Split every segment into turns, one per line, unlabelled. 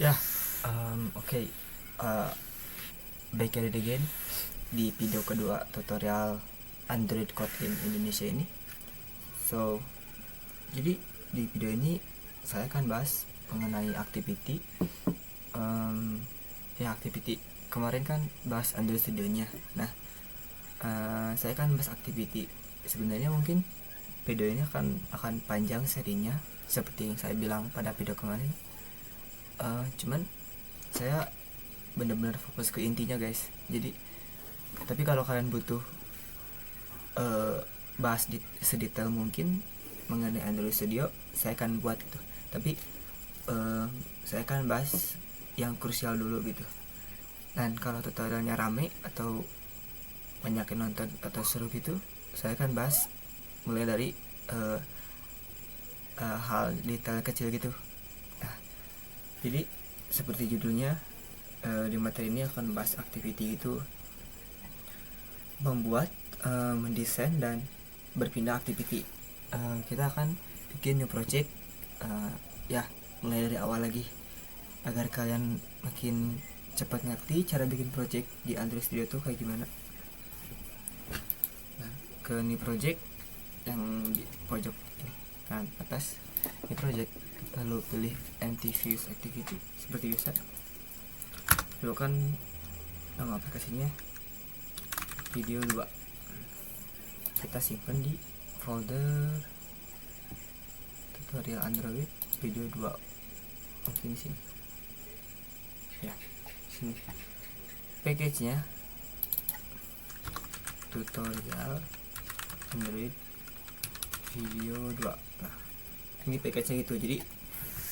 Ya, oke. Uh, Back at it again di video kedua tutorial Android Kotlin Indonesia ini. So, jadi di video ini saya akan bahas mengenai activity. Ya, activity kemarin kan bahas Android Studio-nya. Nah, saya akan bahas activity. Sebenarnya mungkin video ini akan panjang serinya seperti yang saya bilang pada video kemarin. Cuman saya benar-benar fokus ke intinya guys. Jadi tapi kalau kalian butuh uh, bahas sedetail mungkin mengenai Android Studio, saya akan buat gitu. Tapi saya akan bahas yang krusial dulu gitu. Dan kalau tutorialnya rame atau banyak yang nonton atau seru gitu, saya akan bahas mulai dari uh, hal detail kecil gitu. Nah, jadi seperti judulnya, di materi ini akan bahas activity itu membuat, mendesain dan berpindah activity. Kita akan bikin new project, ya mulai dari awal lagi agar kalian makin cepat ngerti cara bikin project di Android Studio tuh kayak gimana. Nah, ke new project yang di pojok ini kan atas, new project, lalu pilih empty views activity seperti biasa. Lalu kan nama aplikasinya video 2, kita simpan di folder tutorial Android video 2, mungkin sini ya, sini package-nya tutorial Android video 2. Nah, ini package-nya gitu. Jadi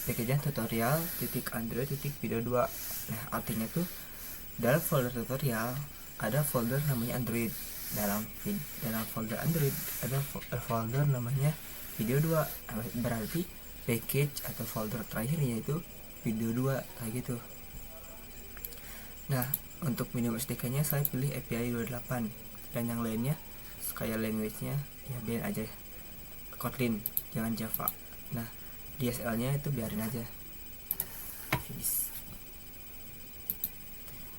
package-nya tutorial titik Android titik video 2. Nah, artinya tuh dalam folder tutorial ada folder namanya Android, dalam folder Android ada folder namanya video 2. Berarti package atau folder terakhirnya itu video 2 kayak gitu. Nah, untuk minimum SDK-nya saya pilih API 28, dan yang lainnya kayak language-nya ya biarin aja Kotlin, jangan Java. Nah, DSL-nya itu biarin aja. Finish.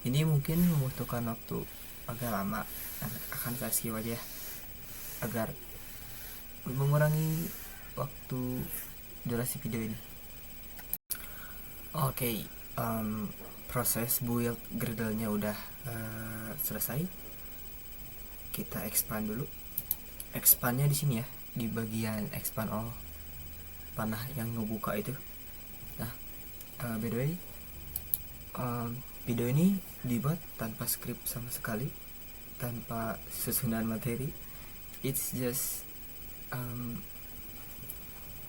Ini mungkin membutuhkan waktu agak lama, akan saya skip aja agar mengurangi waktu durasi video ini. Oke, proses build Gradle-nya udah selesai. Kita expand dulu. Expand-nya di sini ya, di bagian expand all, panah yang ngebuka itu. Nah, by the way, video ini dibuat tanpa skrip sama sekali, tanpa susunan materi. It's just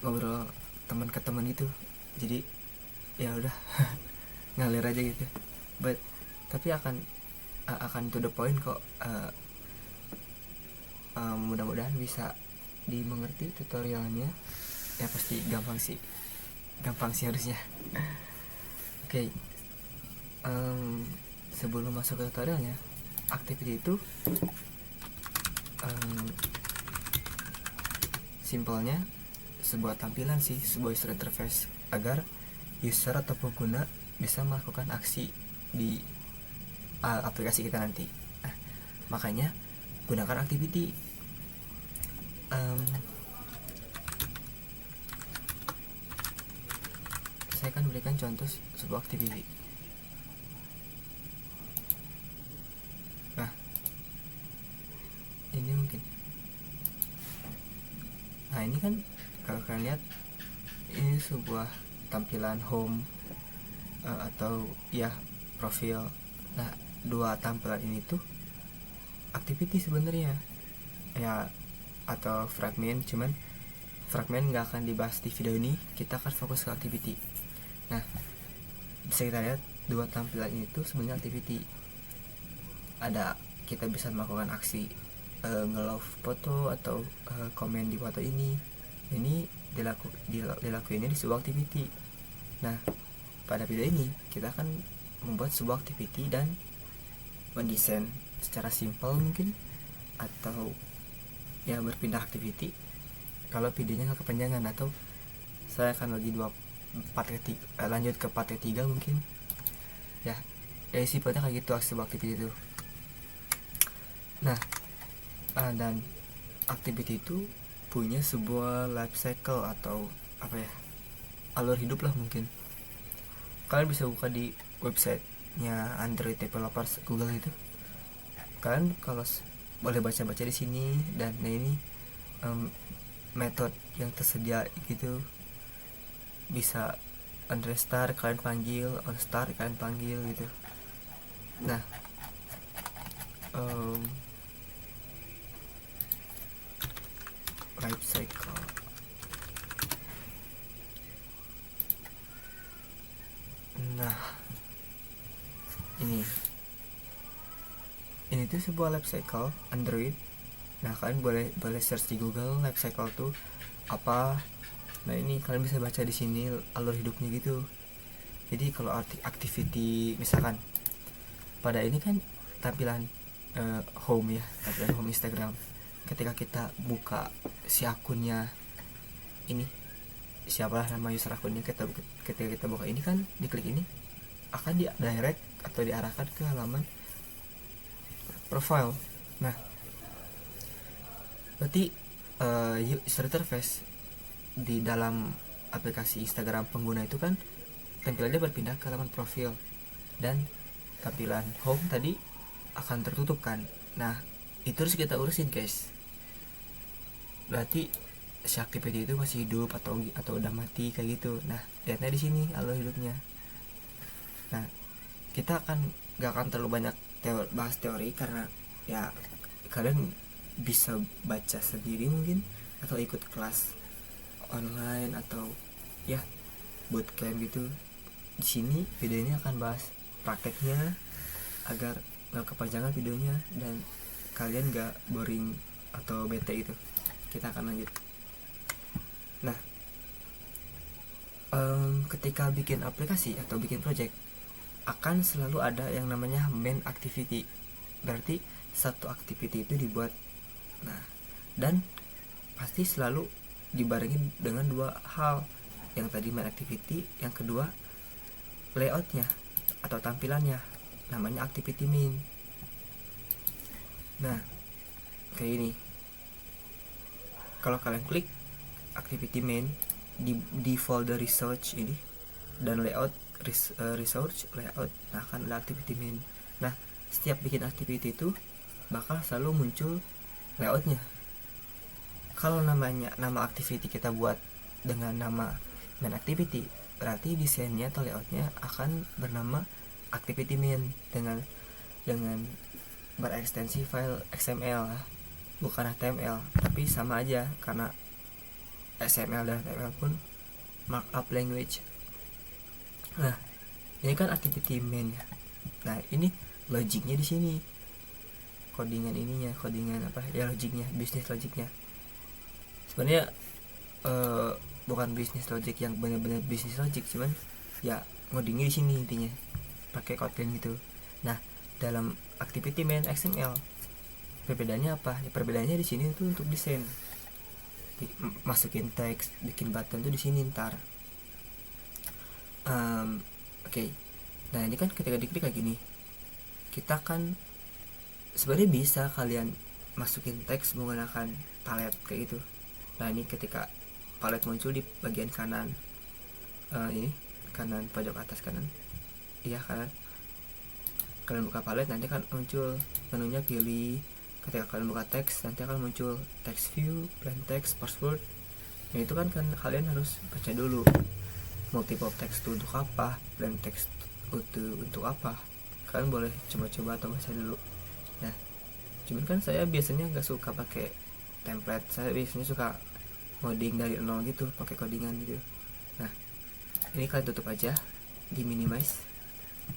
ngobrol teman ke teman gitu. Jadi ya udah ngalir aja gitu. But tapi akan to the point kok. Mudah-mudahan bisa dimengerti tutorialnya. Ya pasti gampang sih harusnya. Oke, sebelum masuk ke tutorialnya, activity itu simpelnya sebuah tampilan sih, sebuah user interface agar user atau pengguna bisa melakukan aksi di aplikasi kita nanti. Nah, makanya gunakan activity. Saya akan berikan contoh sebuah activity. Nah, ini mungkin. Nah, ini kan kalau kalian lihat ini sebuah tampilan home, atau ya profil. Nah, dua tampilan ini tuh activity sebenarnya ya, atau fragment. Cuman fragment nggak akan dibahas di video ini, kita akan fokus ke activity. Nah, bisa kita lihat dua tampilan ini tuh sebenarnya activity. Ada, kita bisa melakukan aksi nge-love foto atau komen di foto ini dilakuinnya di sebuah activity. Nah, pada video ini kita akan membuat sebuah activity dan mendesain secara simpel mungkin, atau ya berpindah activity kalau videonya nggak kepanjangan, atau saya akan bagi lanjut ke part ketiga mungkin ya. Sifatnya kayak gitu sebuah activity itu. Nah, dan activity itu punya sebuah life cycle atau apa ya, alur hidup lah mungkin. Kalian bisa buka di websitenya Android developers Google itu. Kalian kalau boleh baca-baca di sini, dan ini metode yang tersedia gitu. Bisa on restart kalian panggil, on start kalian panggil gitu. Nah, life cycle. Nah, ini tuh sebuah life cycle Android. Nah, kalian boleh search di Google life cycle tuh apa. Nah, ini kalian bisa baca di sini alur hidupnya gitu. Jadi kalau activity misalkan pada ini kan tampilan home ya, tampilan home Instagram. Ketika kita buka si akunnya ini, siapalah nama user akunnya, ketika kita buka ini kan, diklik ini akan di direct atau diarahkan ke halaman profile. Nah, berarti user interface di dalam aplikasi Instagram pengguna itu kan tampilannya berpindah ke halaman profil, dan tampilan home tadi akan tertutup kan. Nah, itu harus kita urusin guys. Berarti si activity itu masih hidup atau udah mati kayak gitu. Nah, lihatnya di sini alur hidupnya. Nah, kita gak akan terlalu banyak bahas teori karena ya kalian bisa baca sendiri mungkin, atau ikut kelas online atau ya bootcamp gitu. Di sini video ini akan bahas prakteknya agar gak kepanjangan videonya dan kalian gak boring atau bete gitu. Kita akan lanjut. Nah, ketika bikin aplikasi atau bikin project akan selalu ada yang namanya main activity. Berarti satu activity itu dibuat. Nah, dan pasti selalu dibarengi dengan dua hal. Yang tadi main activity, yang kedua layoutnya atau tampilannya, namanya activity main. Nah, kayak ini. Kalau kalian klik activity main di folder research ini dan layout, research layout, nah kan ada activity main. Nah, setiap bikin activity itu bakal selalu muncul layoutnya. Kalau nama activity kita buat dengan nama main activity, berarti desainnya atau layoutnya akan bernama activity main dengan berekstensi file XML, bukan HTML, tapi sama aja karena XML dan HTML pun markup language. Nah, ini kan activity main ya. Nah, ini logiknya di sini. Codingan apa ya, logiknya, bisnis logiknya. Sebenarnya bukan bisnis logic yang benar-benar bisnis logic, cuman ya ngodingnya di sini intinya pakai Kotlin gitu. Nah, dalam activity main XML perbedaannya apa? Ya, perbedaannya di sini tuh untuk desain. Masukin teks, bikin button tuh di sini ntar. Oke. Nah, ini kan ketika diklik kayak gini, kita kan sebenarnya bisa kalian masukin teks menggunakan palet kayak gitu. Nah, ini ketika palet muncul di bagian kanan, ini kanan pojok atas kanan, iya kanan, kalian buka palet nanti kan muncul menunya, pilih. Ketika kalian buka teks nanti akan muncul text view, plain text, password. Nah, itu kan kalian harus baca dulu multiple text itu untuk apa, plain text itu untuk apa. Kalian boleh coba-coba atau baca dulu. Nah, cuman kan saya biasanya nggak suka pakai template, saya biasanya suka ngoding dari nol gitu, pakai codingan gitu. Nah, ini kalian tutup aja, di minimize,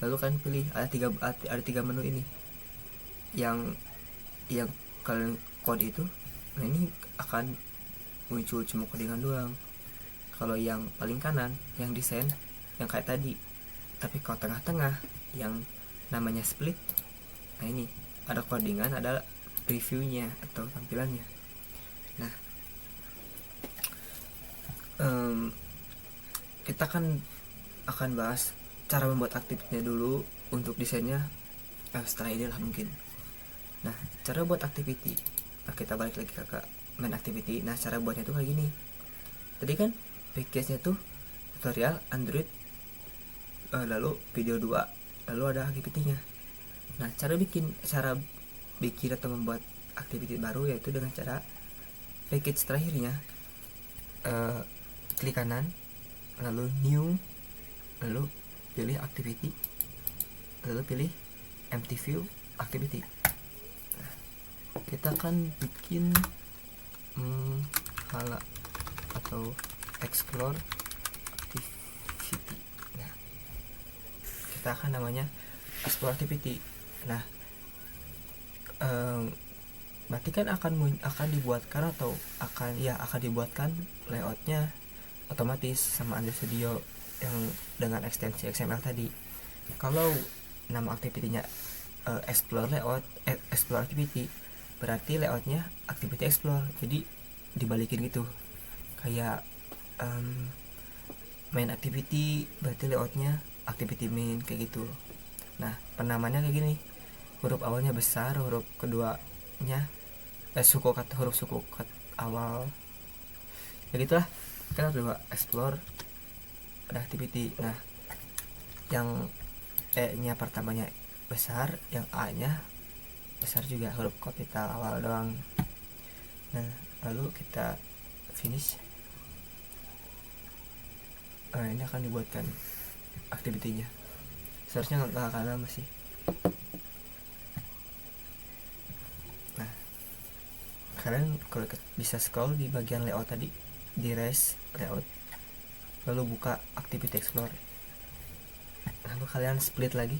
lalu kalian pilih ada tiga menu ini yang kalian kode itu. Nah, ini akan muncul cuma codingan doang. Kalau yang paling kanan yang desain yang kayak tadi, tapi kalau tengah-tengah yang namanya split, nah ini ada codingan, ada previewnya atau tampilannya. Nah, kita kan akan bahas cara membuat activity dulu untuk desainnya. Setelah ini lah mungkin. Nah, cara buat activity. Nah, kita balik lagi ke main activity. Nah, cara buatnya tuh kayak gini. Tadi kan package-nya tuh tutorial Android, lalu video 2, lalu ada activity-nya. Nah, cara bikin atau membuat activity baru yaitu dengan cara package terakhirnya, klik kanan, lalu new, lalu pilih activity, lalu pilih empty view activity. Nah, kita akan bikin hala atau explore activity. Nah, kita akan namanya explore activity. Nah, berarti kan akan dibuatkan atau akan dibuatkan layoutnya otomatis sama Android Studio yang dengan ekstensi XML tadi. Kalau nama activity-nya explore activity, berarti layoutnya activity explore, jadi dibalikin gitu, kayak main activity berarti layoutnya activity main, kayak gitu. Nah, penamaannya kayak gini, huruf awalnya besar, huruf keduanya huruf suku kat awal, ya gitulah. Kita coba explore ada activity. Nah, yang E-nya pertamanya besar, yang A-nya besar juga, huruf kapital awal doang. Nah, lalu kita finish. Ini akan dibuatkan activity-nya. Seharusnya nggak akan lama sih. Nah, kalian kalau bisa scroll di bagian layout tadi, di res layout, lalu buka activity explorer, lalu kalian split lagi.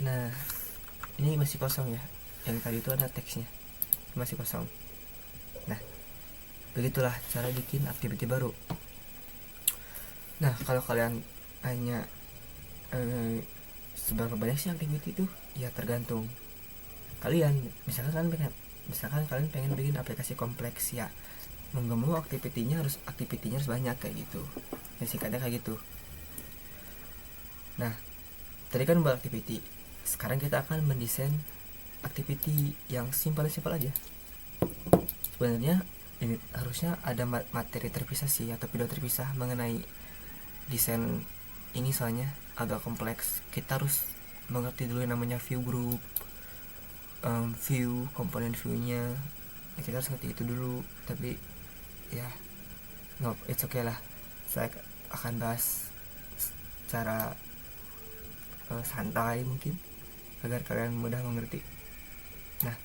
Nah, ini masih kosong ya, yang tadi itu ada teksnya, masih kosong. Nah, begitulah cara bikin activity baru. Nah, kalau kalian hanya seberapa banyak sih activity itu, ya tergantung kalian. Misalkan kalian pengen bikin aplikasi kompleks, ya mau gak mau activity-nya harus banyak, kayak gitu ya, singkatnya kayak gitu. Nah, tadi kan buat activity, sekarang kita akan mendesain activity yang simpel aja. Sebenarnya ini harusnya ada materi terpisah sih, atau video terpisah mengenai desain ini, soalnya agak kompleks. Kita harus mengerti dulu yang namanya view group, view, komponen view-nya, kita harus ngerti itu dulu. Tapi ya, no, it's okay lah. Saya akan bahas secara santai mungkin, agar kalian mudah mengerti. Nah,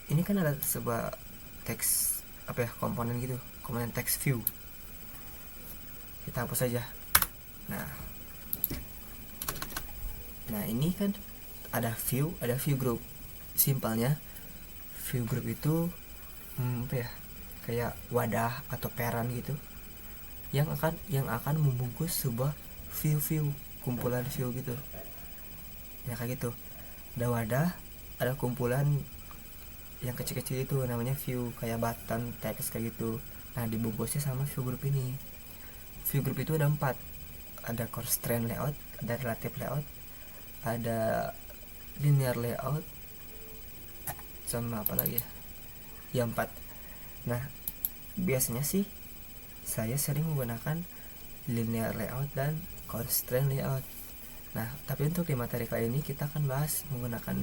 ini kan ada sebuah teks komponen gitu, komponen text view. Kita hapus saja. Nah, ini kan ada view group. Simpelnya view group itu kayak wadah atau peran gitu, yang akan membungkus sebuah view, kumpulan view gitu ya, kayak gitu. Ada wadah, ada kumpulan yang kecil-kecil itu namanya view, kayak button, teks, kayak gitu. Nah, dibungkusnya sama view group ini. View group itu ada 4, ada constraint layout, ada relative layout, ada linear layout, sama apa lagi ya, 4. Nah, biasanya sih saya sering menggunakan linear layout dan constraint layout. Nah, tapi untuk di materi kali ini kita akan bahas menggunakan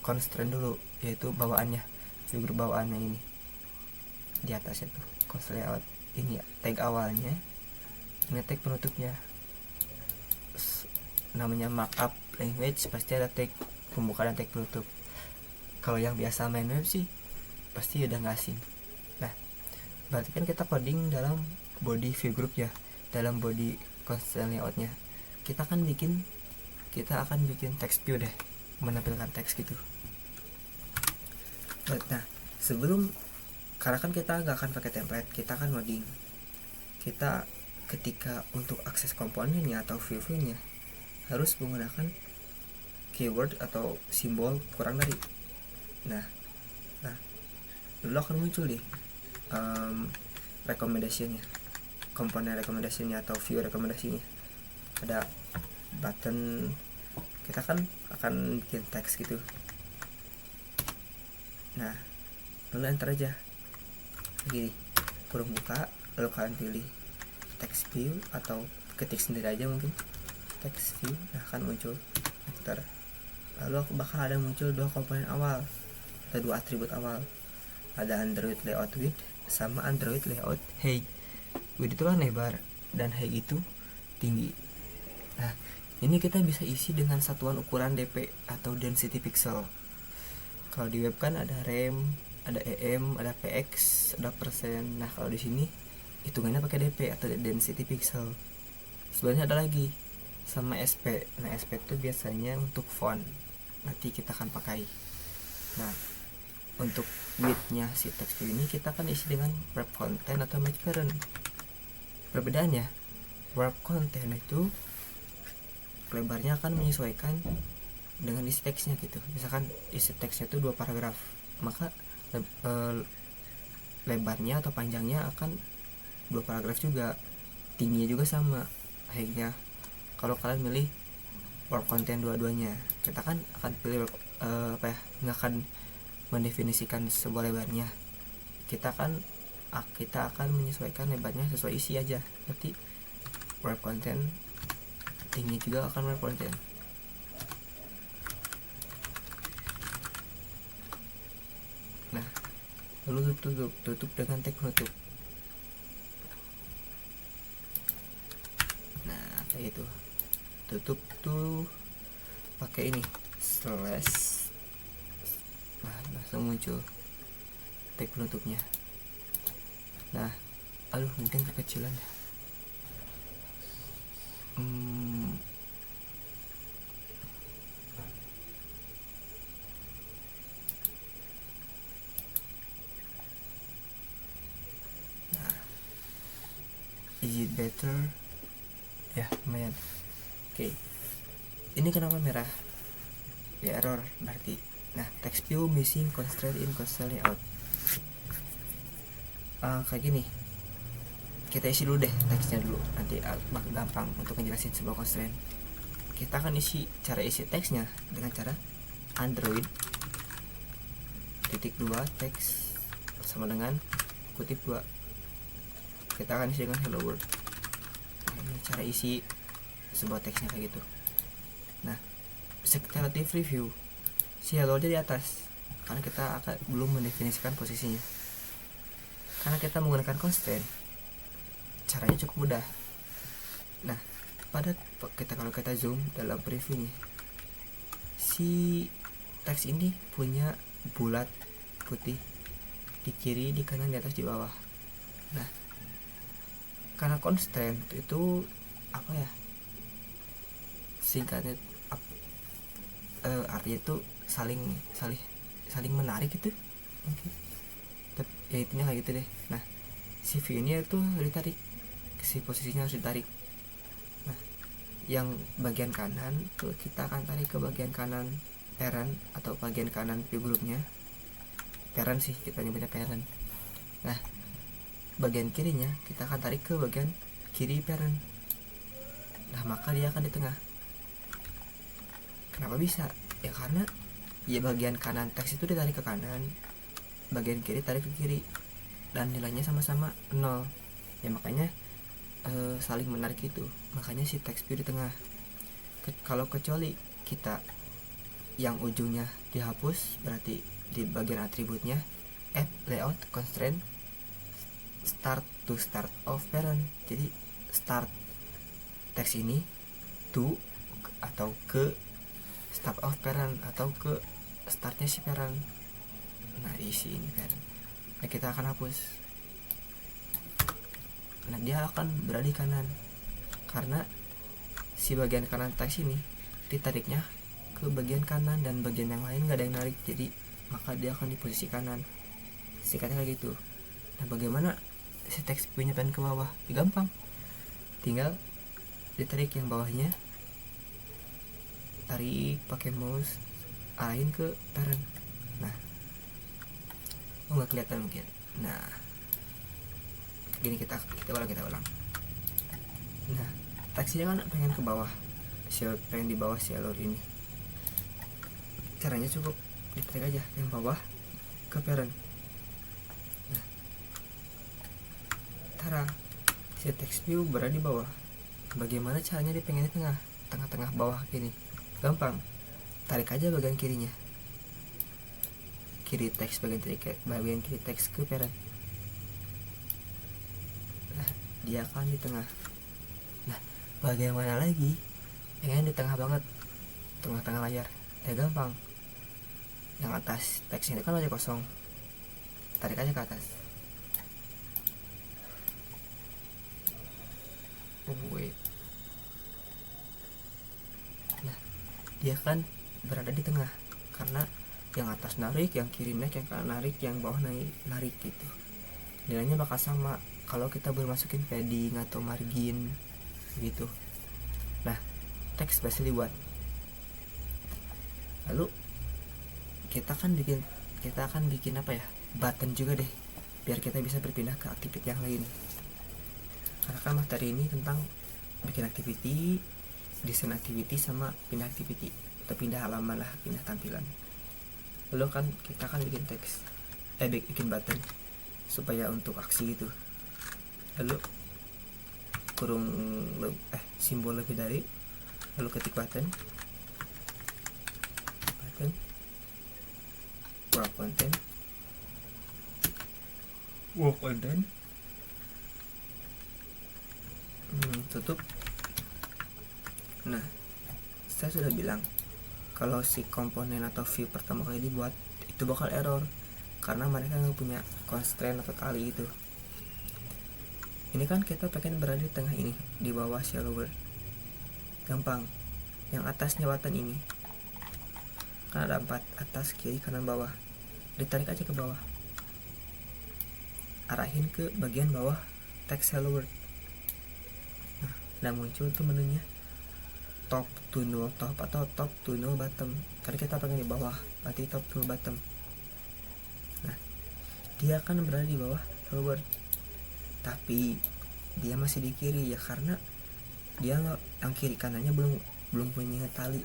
constraint dulu, yaitu bawaannya, view group bawaannya ini di atas itu constraint layout. Ini tag awalnya, ini tag penutupnya. Namanya markup language pasti ada tag pembuka dan tag penutup. Kalau yang biasa main web sih pasti udah nggak asing. Nah, berarti kan kita coding dalam body view group ya, dalam body constraint layoutnya. Kita akan bikin text view deh, menampilkan teks gitu. Nah, karena kan kita nggak akan pakai template, kita akan ngoding. Kita ketika untuk akses komponennya atau view-nya harus menggunakan keyword atau simbol kurang dari. Nah, dulu akan muncul nih recommendationnya. komponen rekomendasinya atau view rekomendasinya. Ada button, kita kan akan bikin teks gitu. Nah, lalu enter aja gini, kurung buka, lalu kalian pilih text view atau ketik sendiri aja mungkin text view. Nah, akan muncul enter. Lalu bakal ada muncul dua komponen awal atau dua atribut awal, ada Android layout width sama Android layout height. Width itu kan lebar dan height itu tinggi. Nah, ini kita bisa isi dengan satuan ukuran dp atau density pixel. Kalau di web kan ada rem, ada em, ada px, ada persen. Nah, kalau di sini hitungannya pakai dp atau density pixel. Sebenarnya ada lagi sama sp. Nah, sp itu biasanya untuk font, nanti kita akan pakai. Nah, untuk width-nya si teks ini kita akan isi dengan wrap content atau match parent. Perbedaannya, wrap content itu lebarnya akan menyesuaikan dengan isi teksnya gitu. Misalkan isi teksnya itu 2 paragraf, maka lebarnya atau panjangnya akan 2 paragraf juga. Tingginya juga sama, height-nya. Kalau kalian milih wrap content dua-duanya, kita kan akan pilih nggak akan mendefinisikan sebuah lebarnya. Kita akan menyesuaikan lebarnya sesuai isi aja. Berarti wrap content tinggi juga akan wrap content. Nah, lalu tutup dengan tag penutup. Nah, kayak itu. Tutup tuh pakai ini slash. Nah, langsung muncul tag penutupnya. Nah, mungkin kekecilan ya. Nah, is it better? Ya, lumayan. Oke. Ini kenapa merah? Ya, error berarti. Nah, text view missing constraint in console layout. Kayak gini. Kita isi dulu deh teksnya dulu, nanti bakal gampang untuk ngejelasin sebuah constraint. Kita akan cara isi teksnya dengan cara Android titik 2 teks sama dengan kutip 2. Kita akan isi dengan hello world. Nah, ini cara isi sebuah teksnya kayak gitu. Nah, bisa kita lihat review si hello nya di atas karena kita belum mendefinisikan posisinya. Karena kita menggunakan constraint, caranya cukup mudah. Nah, kalau kita zoom dalam previewnya, si teks ini punya bulat putih di kiri, di kanan, di atas, di bawah. Nah, karena constraint itu apa ya, singkatnya artinya itu saling menarik gitu mungkin. Ya intinya kayak gitu deh. Nah, si view ini itu ditarik, si posisinya harus ditarik. Nah, yang bagian kanan tuh kita akan tarik ke bagian kanan parent atau bagian kanan view groupnya. Parent sih, kita nyebutnya parent. Nah, bagian kirinya kita akan tarik ke bagian kiri parent. Nah, maka dia akan di tengah. Kenapa bisa? Ya karena ya bagian kanan teks itu ditarik ke kanan, bagian kiri tarik ke kiri, dan nilainya sama-sama 0. Ya makanya saling menarik itu. Makanya si teks view di tengah. Kalau kecuali kita yang ujungnya dihapus, berarti di bagian atributnya add layout constraint start of parent. Jadi start teks ini to atau ke start of parent atau ke startnya si parent. Nah, isi ini parent. Nah, kita akan hapus. Nah, dia akan berada di kanan karena si bagian kanan teks ini ditariknya ke bagian kanan dan bagian yang lain gak ada yang narik, jadi maka dia akan di posisi kanan. Singkatnya kayak gitu. Nah, bagaimana si teks punya pengen ke bawah? Ya, gampang, tinggal ditarik yang bawahnya, tarik pakai mouse, arahin ke parent. Nah, nggak kelihatan mungkin. Nah, gini kita ulang. Nah, teksnya kan pengen ke bawah, pengen di bawah si alur ini. Caranya cukup ditarik aja yang bawah ke parent. Nah, tara si text view berada di bawah. Bagaimana caranya dipengen di tengah, tengah-tengah bawah gini? Gampang, tarik aja bagian kirinya, kiri teks bagian kiri teks ke parent. Nah, dia akan di tengah. Nah, bagaimana lagi pengen di tengah banget, tengah-tengah layar? Gampang, yang atas teksnya itu kan masih kosong, tarik aja ke atas. Wait. Nah, dia kan berada di tengah karena yang atas narik, yang kiri naik, yang kanan narik, yang bawah narik gitu. Nilainya bakal sama kalau kita bermasukin padding atau margin gitu. Nah, teks basically buat. Lalu kita akan bikin apa ya, button juga deh, biar kita bisa berpindah ke activity yang lain. Karena kan materi ini tentang bikin activity, desain activity, sama pindah activity atau pindah halaman lah, pindah tampilan. Lalu kan kita akan bikin teks, bikin button supaya untuk aksi gitu. Lalu kurung simbol lebih dari, lalu ketik button work content tutup. Nah, saya sudah bilang kalau si komponen atau view pertama kali dibuat itu bakal error karena mereka nggak punya constraint atau tali itu. Ini kan kita pengen berada di tengah ini, di bawah shallow world. Gampang, yang atasnya button ini kan ada 4, atas, kiri, kanan, bawah. Ditarik aja ke bawah, arahin ke bagian bawah text hello world. Nah, udah muncul tuh menunya, top to no top atau top to no bottom. Karena kita pengen di bawah, berarti top to bottom. Nah, dia akan berada di bawah hello world, tapi dia masih di kiri ya, karena dia nggak, yang kiri kanannya belum punya tali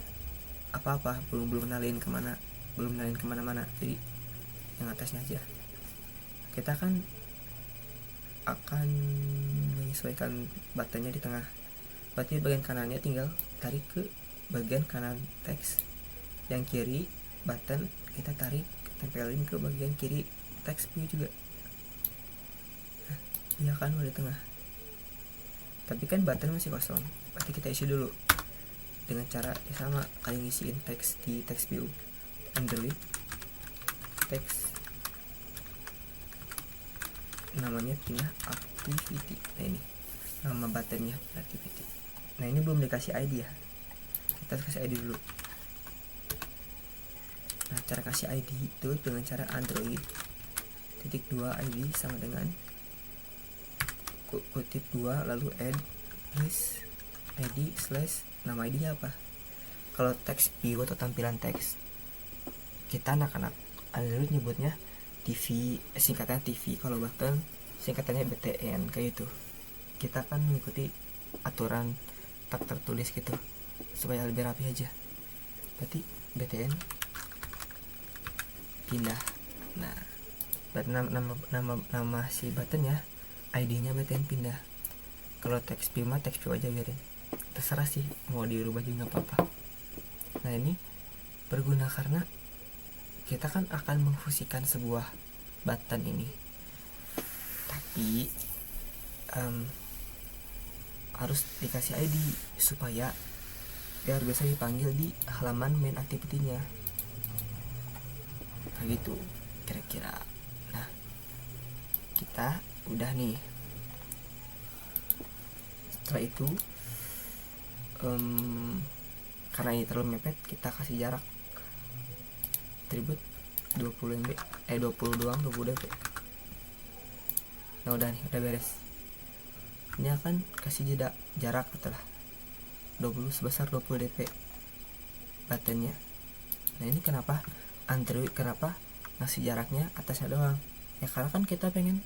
apa-apa, belum nalin kemana-mana. Jadi yang atasnya aja. Kita kan akan menyesuaikan buttonnya di tengah, berarti bagian kanannya tinggal tarik ke bagian kanan teks, yang kiri button kita tarik tempelin ke bagian kiri teks view juga. Nah, dia kan di tengah, tapi kan button masih kosong, berarti kita isi dulu dengan cara yang sama kayak ngisiin teks di text view. Android teks, namanya pindah activity. Nah, ini nama buttonnya activity. Nah, ini belum dikasih ID ya, kita kasih ID dulu. Nah, cara kasih ID itu dengan cara Android .2 ID sama dengan kutip 2 lalu add this ID slash nama ID nya apa. Kalau teks view atau tampilan teks, kita anak-anak Android nyebutnya TV, singkatnya TV. Kalau button singkatannya BTN kayak gitu. Kita kan mengikuti aturan tak tertulis gitu supaya lebih rapi aja. Berarti BTN pindah. Nah, berarti nama si buttonnya, ID-nya BTN pindah. Kalau teks view mah teks view aja biarin, terserah sih mau dirubah juga nggak apa-apa. Nah, ini berguna karena kita kan akan memfusikan sebuah button ini, tapi harus dikasih ID supaya biar bisa dipanggil di halaman main activity-nya kayak gitu kira-kira. Nah, kita udah nih. Setelah itu karena ini terlalu mepet, kita kasih jarak atribut 20 MB 20 doang, 20 dp. Nah, udah nih, udah beres. Ini akan kasih jeda jarak setelah 20 sebesar 20 dp buttonnya. Nah, ini kenapa Android kenapa ngasih jaraknya atasnya doang ya, karena kan kita pengen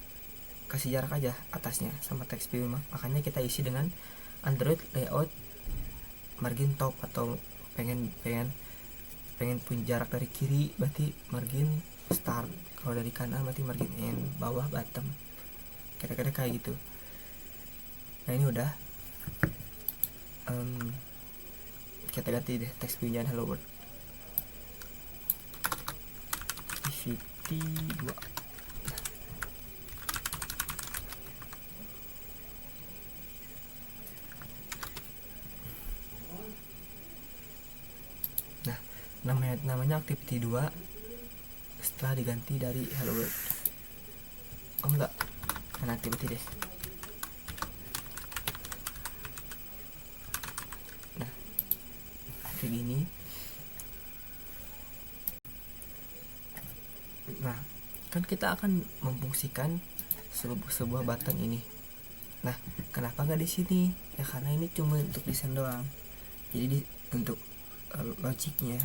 kasih jarak aja atasnya sama text view mah, makanya kita isi dengan Android layout margin top, atau pengen pun jarak dari kiri berarti margin start, kalau dari kanan berarti margin end, bawah bottom, kira-kira kayak gitu. Nah ini udah, kita ganti deh text view-nya hello world activity 2. Nah namanya activity 2 setelah diganti dari hello world. Oh enggak, kan activity deh. Nah kayak gini. Nah kan kita akan memfungsikan sebuah button ini. Nah kenapa nggak di sini ya, karena ini cuma untuk desain doang. Jadi untuk logiknya,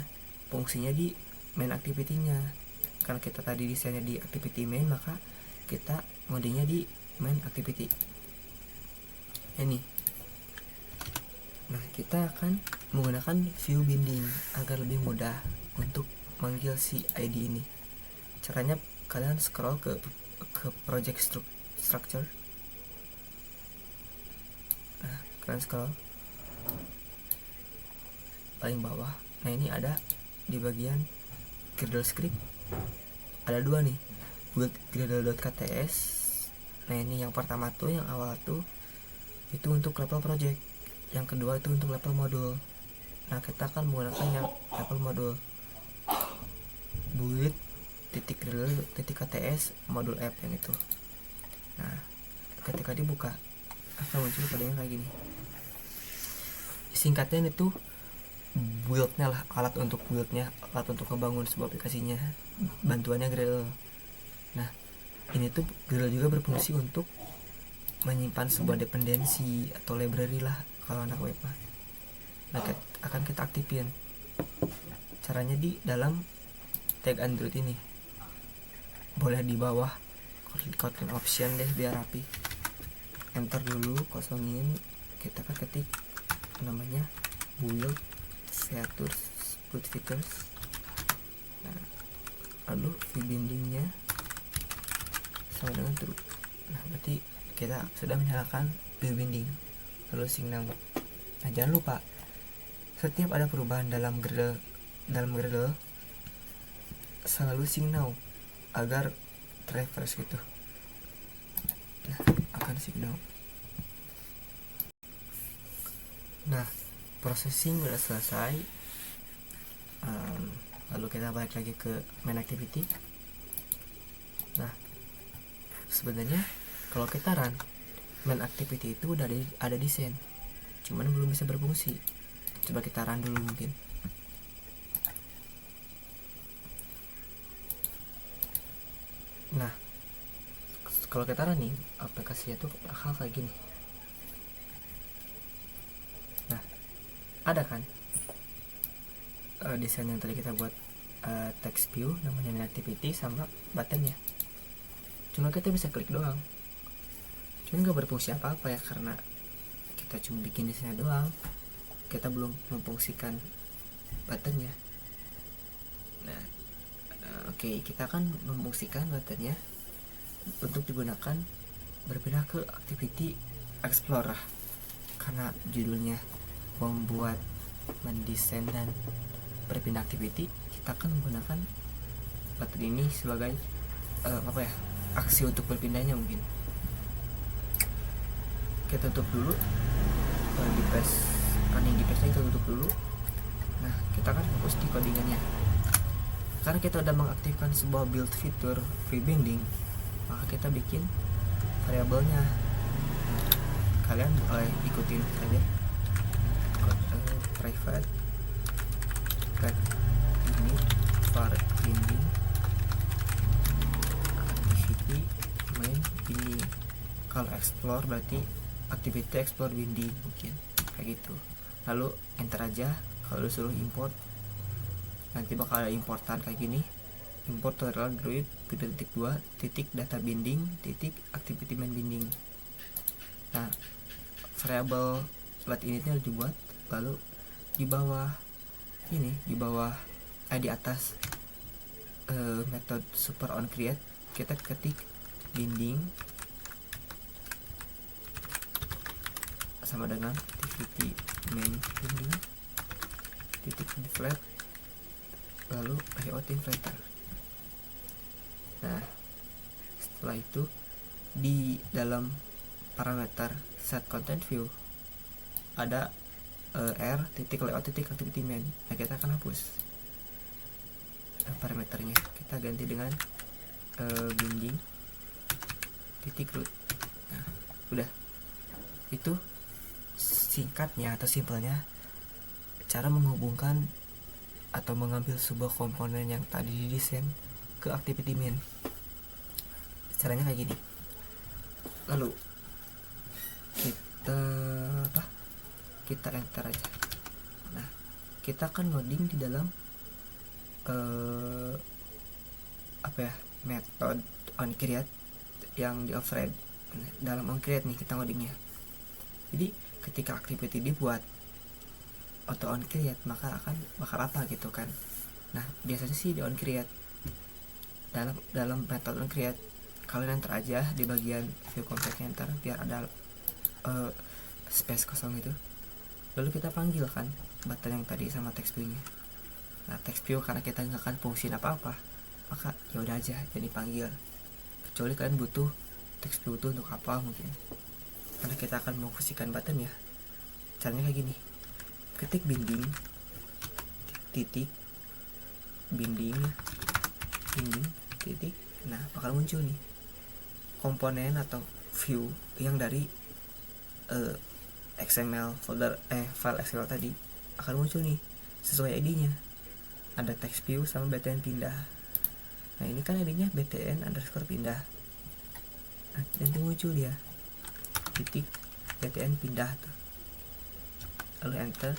fungsinya di main activity-nya. Karena kita tadi desainnya di activity main, maka kita modenya di main activity ini. Nah kita akan menggunakan view binding agar lebih mudah untuk manggil si ID ini. Caranya kalian scroll ke project structure. Nah kalian scroll paling bawah. Nah ini ada di bagian Gradle script ada dua nih, build gradle.kts. Nah ini yang pertama tuh, yang awal tuh itu untuk level project, yang kedua itu untuk level modul. Nah kita akan menggunakan yang level modul, build .gradle.kts modul app yang itu. Nah ketika dibuka akan muncul kodenya kayak gini. Singkatnya itu buildnya lah, alat untuk buildnya, alat untuk membangun sebuah aplikasinya, bantuannya Gradle. Nah ini tuh Gradle juga berfungsi untuk menyimpan sebuah dependensi atau library lah kalau anak web. Nah akan kita aktifin. Caranya di dalam tag Android ini, boleh di bawah Kotlin option deh biar rapi. Enter dulu, kosongin, kita kan ketik namanya build features, build features. Nah lalu view bindingnya sama dengan true. Nah berarti kita sudah menyalakan view binding. Lalu sync now. Nah jangan lupa setiap ada perubahan dalam Gradle selalu sync now agar refresh gitu. Nah akan sync now. Nah processing udah selesai. Lalu kita balik lagi ke main activity. Nah sebenarnya kalau kita run main activity itu udah ada desain, cuman belum bisa berfungsi. Coba kita run dulu mungkin. Nah kalau kita running aplikasinya tuh bakal kayak gini. Nah ada kan desain yang tadi kita buat, text view namanya main activity sama buttonnya. Cuma kita bisa klik doang, cuma nggak berfungsi apa-apa ya, karena kita cuma bikin desainnya doang, kita belum memfungsikan buttonnya. Nah oke, kita akan memfungsikan buttonnya untuk digunakan berpindah ke activity explorer, karena judulnya membuat, mendesain dan berpindah activity. Kita akan menggunakan button ini sebagai aksi untuk berpindahnya. Mungkin kita tutup dulu, di press running di pressnya kita tutup dulu. Nah kita akan fokus di codingannya. Karena kita udah mengaktifkan sebuah build fitur free binding, maka kita bikin variabelnya. Kalian boleh ikutin saja, private get ini var binding activity main binding. Kalau explore berarti activity explore binding, mungkin kayak gitu. Lalu enter aja. Kalau disuruh import nanti bakal ada importan kayak gini, import tutorial Android 7.2 data binding activity main binding. Nah variable let initnya dibuat, lalu di bawah di atas metode super on create kita ketik binding sama dengan activity main binding titik inflate lalu layout inflator. Nah, setelah itu di dalam parameter set content view ada r titik layout titik activity main. Nah, kita akan hapus parameternya, kita ganti dengan binding titik root. Nah, udah, itu singkatnya atau simpelnya cara menghubungkan atau mengambil sebuah komponen yang tadi didesain ke activity main. Caranya kayak gini. Lalu kita enter aja. Nah, kita akan loading di dalam method on create yang di override. Dalam on create nih kita loadingnya. Jadi ketika activity dibuat auto on create, maka akan bakal apa gitu kan. Nah, biasanya sih di on create dalam method on create kalian enter aja di bagian view compact enter biar ada space kosong itu. Lalu kita panggil kan button yang tadi sama text view nya. Nah, text view karena kita nggak akan fungsiin apa-apa, maka ya udah aja jadi panggil, kecuali kalian butuh text view itu untuk apa mungkin, karena kita akan memfungsikan button ya. Caranya kayak gini, ketik binding titik binding titik. Nah, bakal muncul nih komponen atau view yang dari XML folder file XML tadi akan muncul nih sesuai ID-nya. Ada text view sama btn pindah. Nah, ini kan ID-nya btn underscore pindah. Nah, nanti muncul dia titik btn pindah tuh. Lalu enter,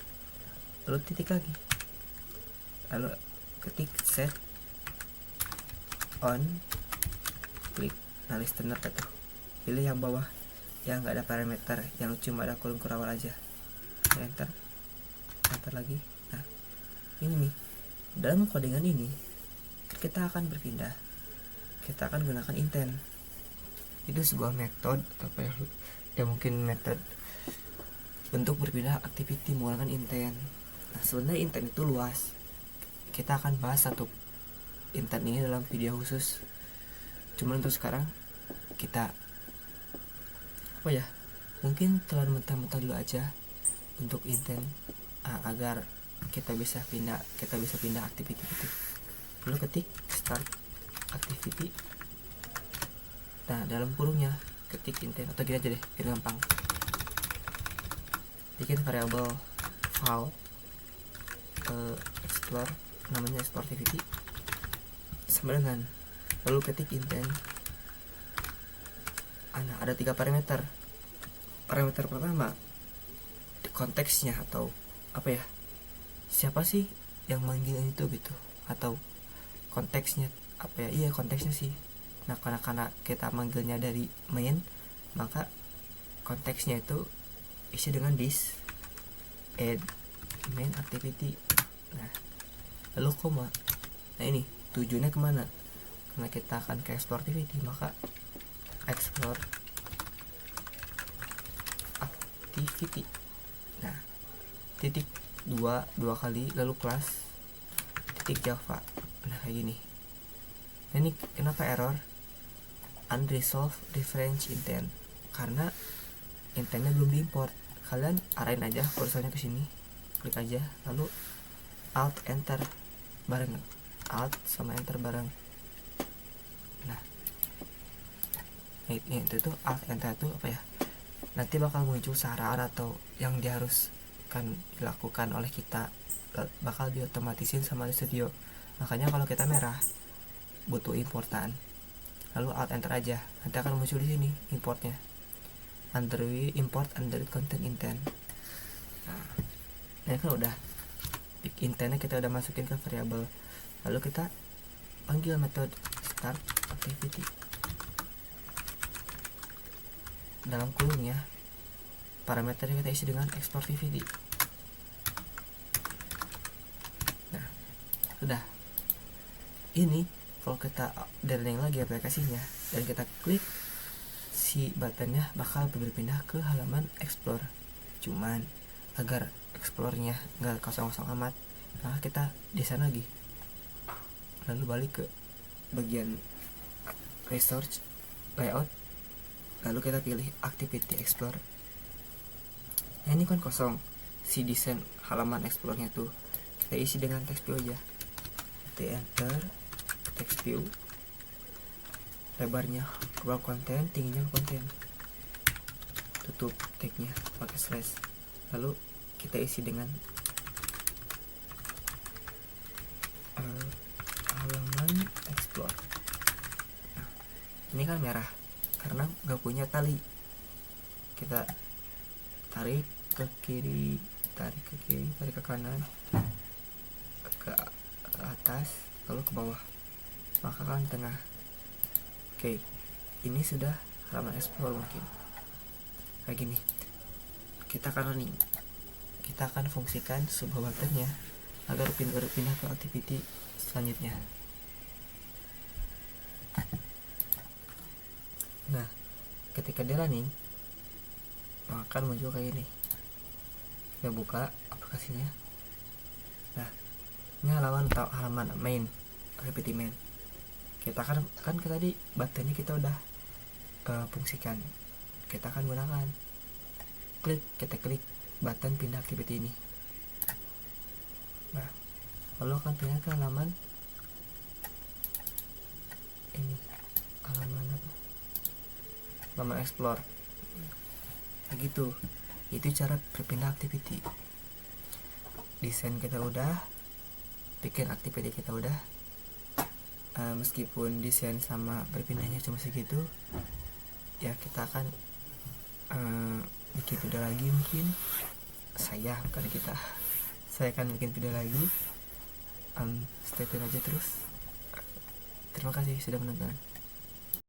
lalu titik lagi, lalu ketik set on klik. Nah, listener tuh pilih yang bawah yang nggak ada parameter, yang cuma ada kolom kurawal aja. Enter lagi. Nah, ini nih, dalam codingan ini kita akan berpindah, kita akan gunakan intent. Itu sebuah metode ya mungkin metode untuk berpindah activity menggunakan intent. Nah, sebenarnya intent itu luas, kita akan bahas satu intent ini dalam video khusus. Cuman untuk sekarang kita mungkin telan mentah-mentah dulu aja untuk intent agar kita bisa pindah activity itu. Lalu ketik start activity. Nah, dalam kurungnya ketik intent, atau gini aja deh biar gampang, bikin variabel file explore, namanya explore activity sama dengan, lalu ketik intent. Nah, ada 3 parameter. Parameter pertama konteksnya, atau siapa sih yang manggil itu gitu, atau konteksnya konteksnya sih. Nah, karena kita manggilnya dari main, maka konteksnya itu isi dengan this add main activity. Nah, lalu koma. Nah, ini tujuannya kemana? Karena kita akan ke explore activity, maka explore activity. Nah, titik dua kali, lalu kelas titik java. Nah, kayak gini. Nah, ini kenapa error unresolved reference intent? Karena intentnya belum diimport. Kalian arahin aja kursornya ke sini, klik aja, lalu alt enter bareng, alt sama enter bareng. Nah, itu tuh alt enter tuh nanti bakal muncul saran atau yang diharuskan dilakukan oleh kita, bakal diotomatisin sama studio. Makanya kalau kita merah butuh importan, lalu alt enter aja, nanti akan muncul di sini importnya, Android import Android content intent. Nah, kan udah intentnya kita udah masukin ke variabel, lalu kita panggil metode start activity. Dalam kurungnya parameternya kita isi dengan explore activity. Nah, sudah. Ini kalau kita running lagi aplikasinya dan kita klik, si buttonnya bakal berpindah ke halaman explore. Cuman agar explore-nya nggak kosong-kosong amat, maka kita desain lagi, lalu balik ke bagian research layout, lalu kita pilih activity explore. Nah, ini kan kosong, si desain halaman explore-nya tuh kita isi dengan text view aja. Kita enter text view, lebarnya ke konten, tingginya ke konten, tutup tagnya pakai slash, lalu kita isi dengan halaman explore. Nah, ini kan merah karena nggak punya tali. Kita tarik ke kiri, tarik ke kanan, ke atas, lalu ke bawah, maka kan tengah. Oke, ini sudah halaman explore. Mungkin kayak gini, kita akan running, kita akan fungsikan sebuah buttonnya agar pindah ke activity selanjutnya. Nah, ketika dia running akan muncul kayak gini. Kita buka aplikasinya. Nah, ini halaman main, activity main. Kita kan tadi buttonnya kita udah fungsikan, kita akan gunakan kita klik button pindah activity ini. Nah, lalu akan pindah ke halaman ini, halaman explore. Begitu, itu cara berpindah activity. Desain kita udah, bikin activity kita udah. Meskipun desain sama berpindahnya cuma segitu, ya kita akan bikin video lagi. Mungkin saya akan bikin video lagi. Stay tune aja terus. Terima kasih sudah menonton.